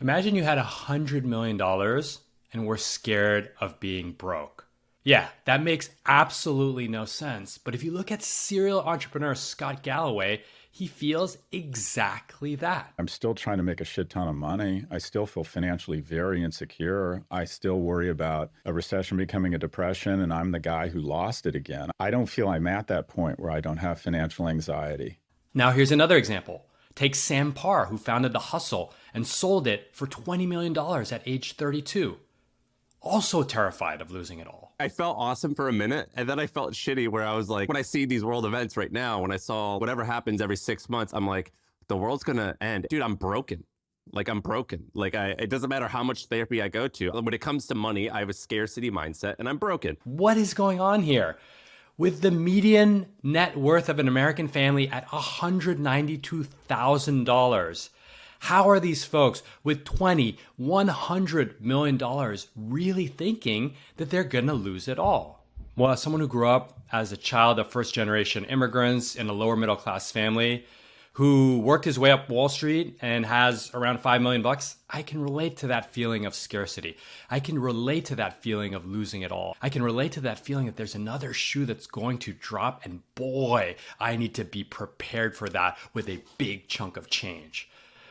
Imagine you had $100 million and were scared of being broke. Yeah, that makes absolutely no sense. But if you look at serial entrepreneur Scott Galloway, he feels exactly that. I'm still trying to make a shit ton of money. I still feel financially very insecure. I still worry about a recession becoming a depression, and I'm the guy who lost it again. I don't feel I'm at that point where I don't have financial anxiety. Now here's another example. Take Sam Parr, who founded The Hustle and sold it for $20 million at age 32. Also terrified of losing it all. I felt awesome for a minute, and then I felt shitty where I was like, when I see these world events right now, when I saw whatever happens every 6 months, I'm like, the world's gonna end. Dude, I'm broken. I'm broken. It doesn't matter how much therapy I go to. When it comes to money, I have a scarcity mindset and I'm broken. What is going on here? With the median net worth of an American family at $192,000, how are these folks with $20, $100 million really thinking that they're gonna lose it all? Well, as someone who grew up as a child of first-generation immigrants in a lower middle-class family, who worked his way up Wall Street and has around $5 million, I can relate to that feeling of scarcity. I can relate to that feeling of losing it all. I can relate to that feeling that there's another shoe that's going to drop, and boy, I need to be prepared for that with a big chunk of change.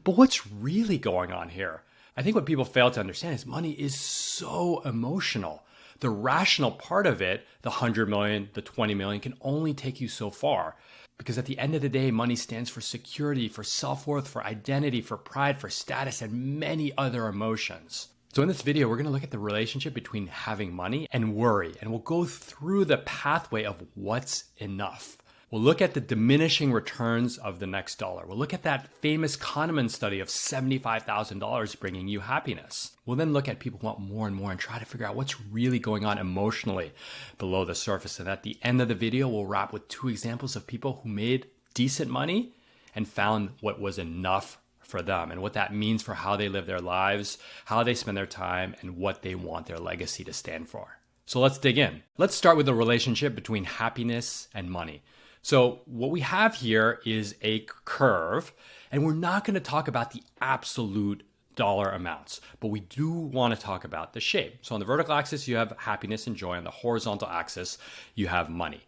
But what's really going on here? I think what people fail to understand is money is so emotional. The rational part of it, the 100 million, the 20 million, can only take you so far. Because at the end of the day, money stands for security, for self-worth, for identity, for pride, for status, and many other emotions. So in this video, we're going to look at the relationship between having money and worry, and we'll go through the pathway of what's enough. We'll look at the diminishing returns of the next dollar. We'll look at that famous Kahneman study of $75,000 bringing you happiness. We'll then look at people who want more and more and try to figure out what's really going on emotionally below the surface. And at the end of the video, we'll wrap with 2 examples of people who made decent money and found what was enough for them and what that means for how they live their lives, how they spend their time, and what they want their legacy to stand for. So let's dig in. Let's start with the relationship between happiness and money. So what we have here is a curve, and we're not going to talk about the absolute dollar amounts, but we do want to talk about the shape. So on the vertical axis, you have happiness and joy. On the horizontal axis, you have money.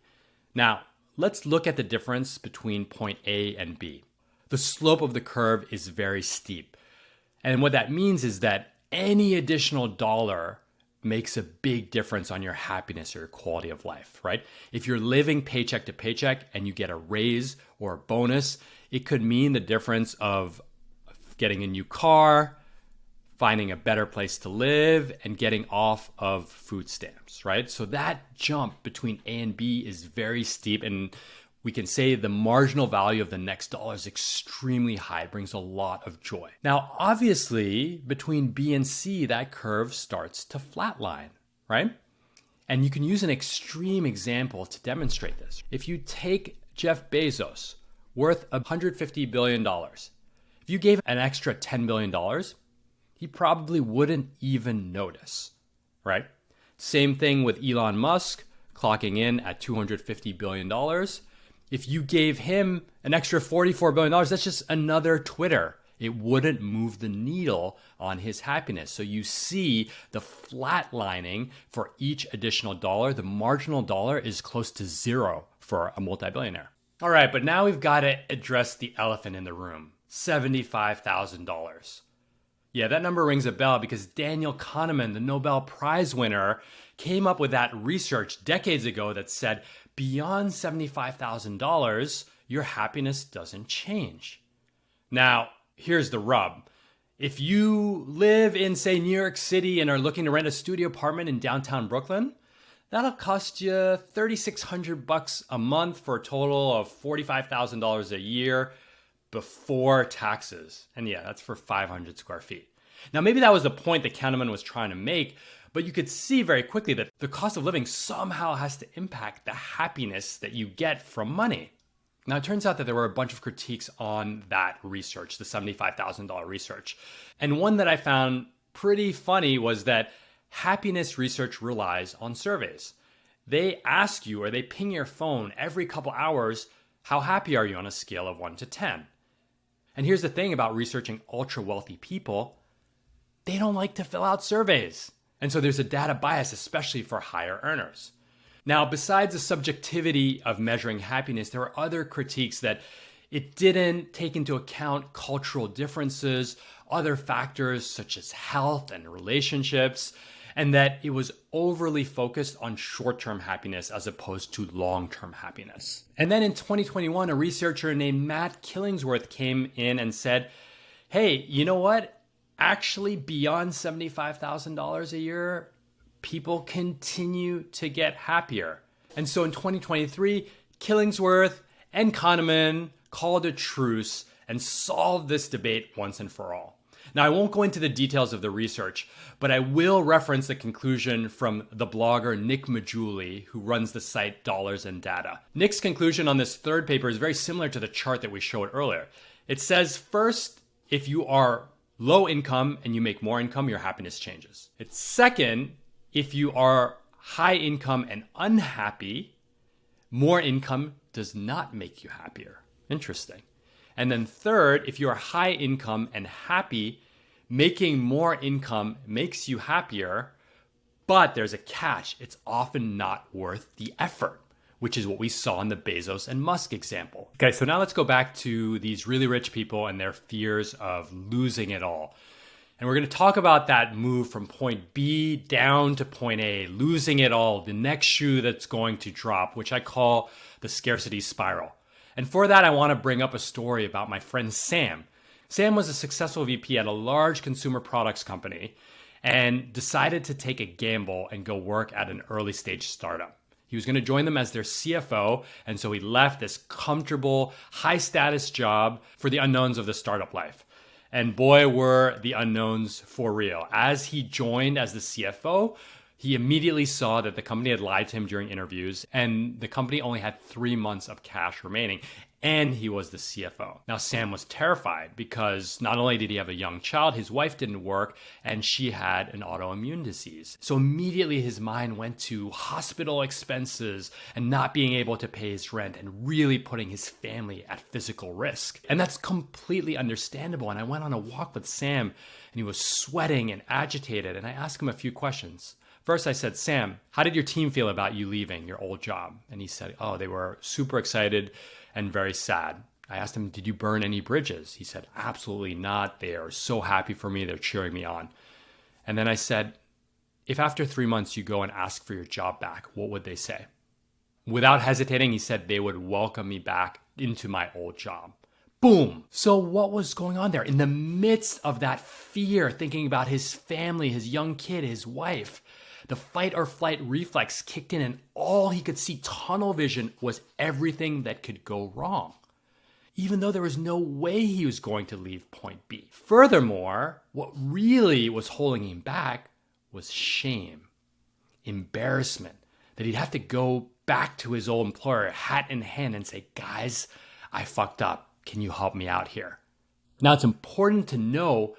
Now, let's look at the difference between point A and B. The slope of the curve is very steep. And what that means is that any additional dollar makes a big difference on your happiness or your quality of life, right? If you're living paycheck to paycheck and you get a raise or a bonus, it could mean the difference of getting a new car, finding a better place to live, and getting off of food stamps, right? So that jump between A and B is very steep, and we can say the marginal value of the next dollar is extremely high. It brings a lot of joy. Now, obviously, between B and C, that curve starts to flatline, right? And you can use an extreme example to demonstrate this. If you take Jeff Bezos, worth $150 billion, if you gave an extra $10 billion, he probably wouldn't even notice, right? Same thing with Elon Musk, clocking in at $250 billion. If you gave him an extra $44 billion, that's just another Twitter. It wouldn't move the needle on his happiness. So you see the flatlining for each additional dollar. The marginal dollar is close to zero for a multi-billionaire. All right, but now we've got to address the elephant in the room, $75,000. Yeah, that number rings a bell because Daniel Kahneman, the Nobel Prize winner, came up with that research decades ago that said beyond $75,000, your happiness doesn't change. Now, here's the rub. If you live in, say, New York City and are looking to rent a studio apartment in downtown Brooklyn, that'll cost you $3,600 a month for a total of $45,000 a year before taxes. And yeah, that's for 500 square feet. Now, maybe that was the point that Kahneman was trying to make, but you could see very quickly that the cost of living somehow has to impact the happiness that you get from money. Now, it turns out that there were a bunch of critiques on that research, the $75,000 research. And one that I found pretty funny was that happiness research relies on surveys. They ask you, or they ping your phone every couple hours, how happy are you on a scale of 1 to 10? And here's the thing about researching ultra wealthy people. they don't like to fill out surveys. And so there's a data bias, especially for higher earners. Now, besides the subjectivity of measuring happiness, there are other critiques that it didn't take into account cultural differences, other factors such as health and relationships, and that it was overly focused on short-term happiness as opposed to long-term happiness. And then in 2021, a researcher named Matt Killingsworth came in and said, hey, you know what? Actually, beyond $75,000 a year, people continue to get happier. And so in 2023, Killingsworth and Kahneman called a truce and solved this debate once and for all. Now, I won't go into the details of the research, but I will reference the conclusion from the blogger Nick Majuli, who runs the site Dollars and Data. Nick's conclusion on this third paper is very similar to the chart that we showed earlier. It says, first, if you are low income and you make more income, your happiness changes. It's second, if you are high income and unhappy, more income does not make you happier. Interesting. And then third, if you are high income and happy, making more income makes you happier, but there's a catch. It's often not worth the effort, which is what we saw in the Bezos and Musk example. Okay, so now let's go back to these really rich people and their fears of losing it all. And we're going to talk about that move from point B down to point A, losing it all, the next shoe that's going to drop, which I call the scarcity spiral. And for that, I want to bring up a story about my friend Sam. Sam was a successful VP at a large consumer products company and decided to take a gamble and go work at an early stage startup. He was going to join them as their CFO, and so he left this comfortable, high-status job for the unknowns of the startup life. And boy, were the unknowns for real. As he joined as the CFO, he immediately saw that the company had lied to him during interviews, and the company only had 3 months of cash remaining, and he was the CFO. Now, Sam was terrified because not only did he have a young child, his wife didn't work, and she had an autoimmune disease. So immediately his mind went to hospital expenses and not being able to pay his rent and really putting his family at physical risk. And that's completely understandable. And I went on a walk with Sam, and he was sweating and agitated, and I asked him a few questions. First, I said, Sam, how did your team feel about you leaving your old job? And he said, oh, they were super excited and very sad. I asked him, did you burn any bridges? He said, absolutely not. They are so happy for me. They're cheering me on. And then I said, if after 3 months you go and ask for your job back, what would they say? Without hesitating, he said they would welcome me back into my old job. Boom. So what was going on there? In the midst of that fear, thinking about his family, his young kid, his wife, the fight or flight reflex kicked in, and all he could see, tunnel vision, was everything that could go wrong, even though there was no way he was going to leave point B. Furthermore, what really was holding him back was shame, embarrassment, that he'd have to go back to his old employer, hat in hand, and say, guys, I fucked up. Can you help me out here? Now, it's important to know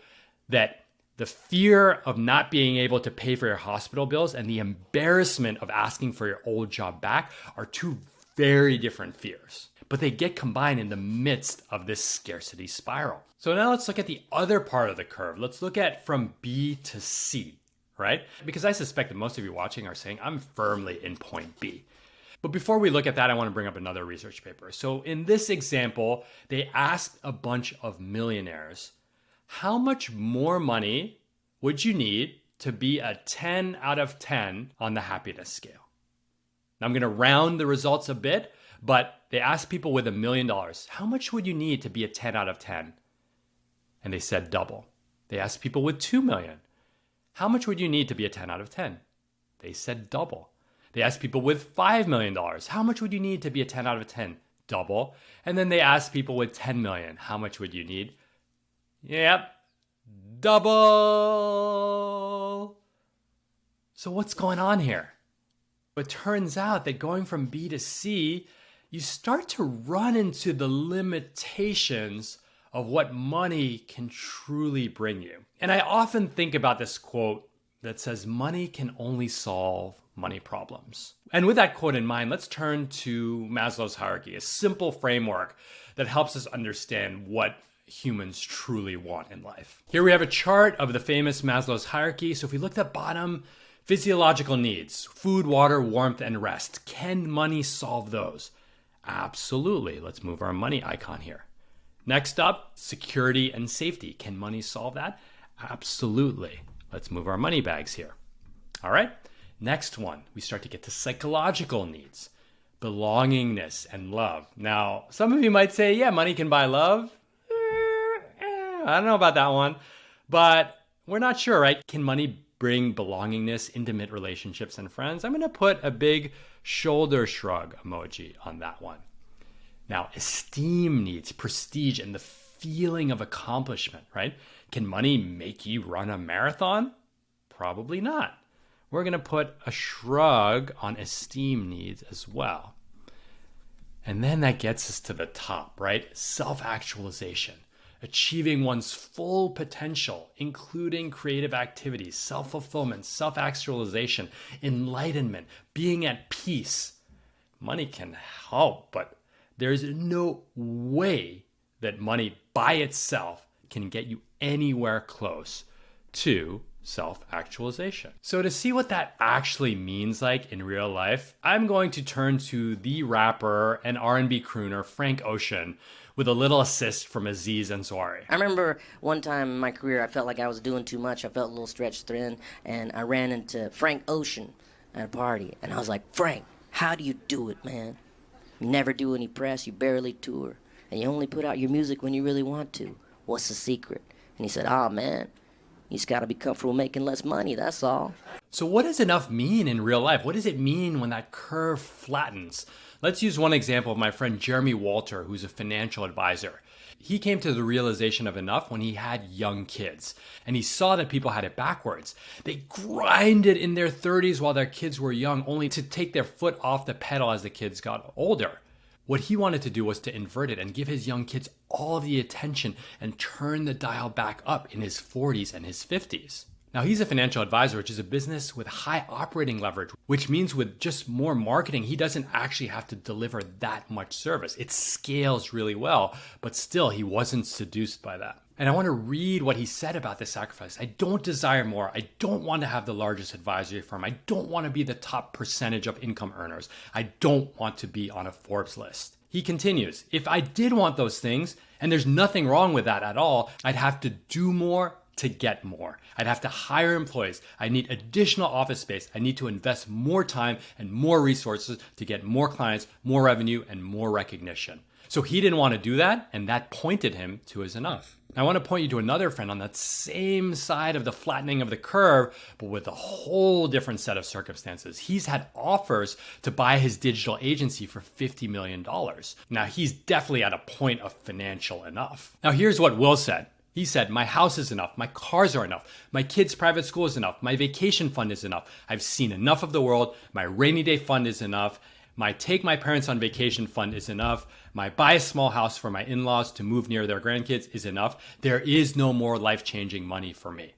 that the fear of not being able to pay for your hospital bills and the embarrassment of asking for your old job back are two very different fears, but they get combined in the midst of this scarcity spiral. So now let's look at the other part of the curve. Let's look at from B to C, right? Because I suspect that most of you watching are saying, I'm firmly in point B. But before we look at that, I want to bring up another research paper. So in this example, they asked a bunch of millionaires, how much more money would you need to be a 10 out of 10 on the happiness scale? Now, I'm going to round the results a bit, but they asked people with $1 million, how much would you need to be a 10 out of 10? And they said double. They asked people with $2 million, how much would you need to be a 10 out of 10? They said double. They asked people with $5 million, how much would you need to be a 10 out of 10? Double. And then they asked people with 10 million, how much would you need? Yep, double. So what's going on here? It turns out that going from B to C, you start to run into the limitations of what money can truly bring you. And I often think about this quote that says, money can only solve money problems. And with that quote in mind, let's turn to Maslow's hierarchy, a simple framework that helps us understand what humans truly want in life. Here we have a chart of the famous Maslow's hierarchy. So if we look at the bottom, physiological needs, food, water, warmth, and rest. Can money solve those? Absolutely. Let's move our money icon here. Next up, security and safety. Can money solve that? Absolutely. Let's move our money bags here. All right. Next one, we start to get to psychological needs, belongingness and love. Now, some of you might say, yeah, money can buy love. I don't know about that one, but we're not sure, right? Can money bring belongingness, intimate relationships, and friends? I'm going to put a big shoulder shrug emoji on that one. Now, esteem needs, prestige, and the feeling of accomplishment, right? Can money make you run a marathon? Probably not. We're going to put a shrug on esteem needs as well. And then that gets us to the top, right? Self-actualization. Achieving one's full potential, including creative activities, self-fulfillment, self-actualization, enlightenment, being at peace. Money can help, but there's no way that money by itself can get you anywhere close to self-actualization. So to see what that actually means like in real life, I'm going to turn to the rapper and R&B crooner Frank Ocean with a little assist from Aziz Ansari. I remember one time in my career, I felt like I was doing too much. I felt a little stretched thin, and I ran into Frank Ocean at a party, and I was like, Frank, how do you do it, man? You never do any press, you barely tour, and you only put out your music when you really want to. What's the secret? And he said, man, you just gotta be comfortable making less money, that's all. So what does enough mean in real life? What does it mean when that curve flattens? Let's use one example of my friend Jeremy Walter, who's a financial advisor. He came to the realization of enough when he had young kids, and he saw that people had it backwards. They grinded in their 30s while their kids were young, only to take their foot off the pedal as the kids got older. What he wanted to do was to invert it and give his young kids all the attention and turn the dial back up in his 40s and his 50s. Now, he's a financial advisor, which is a business with high operating leverage, which means with just more marketing, he doesn't actually have to deliver that much service. It scales really well, but still, he wasn't seduced by that. And I want to read what he said about this sacrifice. I don't desire more. I don't want to have the largest advisory firm. I don't want to be the top percentage of income earners. I don't want to be on a Forbes list. He continues, if I did want those things, and there's nothing wrong with that at all, I'd have to do more to get more. I'd have to hire employees. I need additional office space. I need to invest more time and more resources to get more clients, more revenue, and more recognition. So he didn't want to do that, and that pointed him to his enough. I want to point you to another friend on that same side of the flattening of the curve, but with a whole different set of circumstances. He's had offers to buy his digital agency for $50 million. Now, he's definitely at a point of financial enough. Now, here's what Will said. He said, my house is enough, my cars are enough, my kids' private school is enough, my vacation fund is enough, I've seen enough of the world, my rainy day fund is enough, my take my parents on vacation fund is enough, my buy a small house for my in-laws to move near their grandkids is enough. There is no more life-changing money for me.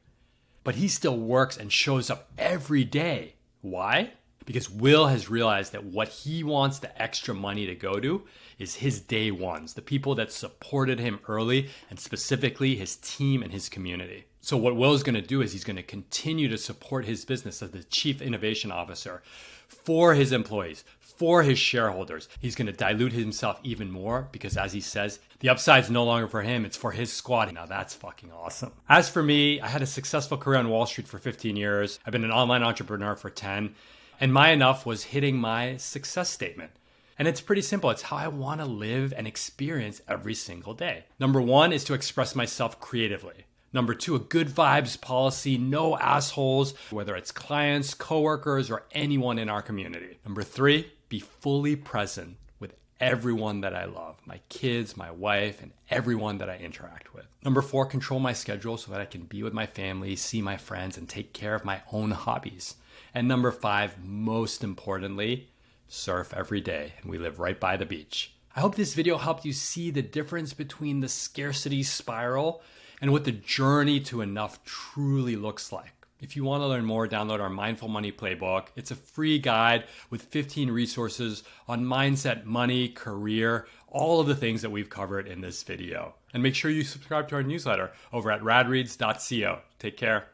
But he still works and shows up every day. Why? Because Will has realized that what he wants the extra money to go to is his day ones, the people that supported him early, and specifically his team and his community. So what Will is going to do is he's going to continue to support his business as the chief innovation officer for his employees, for his shareholders. He's going to dilute himself even more because, as he says, the upside's no longer for him, it's for his squad. Now that's fucking awesome. As for me, I had a successful career on Wall Street for 15 years. I've been an online entrepreneur for 10. And my enough was hitting my success statement. And it's pretty simple. It's how I want to live and experience every single day. Number one is to express myself creatively. Number two, a good vibes policy, no assholes, whether it's clients, coworkers, or anyone in our community. Number three, be fully present with everyone that I love, my kids, my wife, and everyone that I interact with. Number four, control my schedule so that I can be with my family, see my friends, and take care of my own hobbies. And number five, most importantly, surf every day, and we live right by the beach. I hope this video helped you see the difference between the scarcity spiral and what the journey to enough truly looks like. If you want to learn more, download our Mindful Money Playbook. It's a free guide with 15 resources on mindset, money, career, all of the things that we've covered in this video. And make sure you subscribe to our newsletter over at radreads.co. Take care.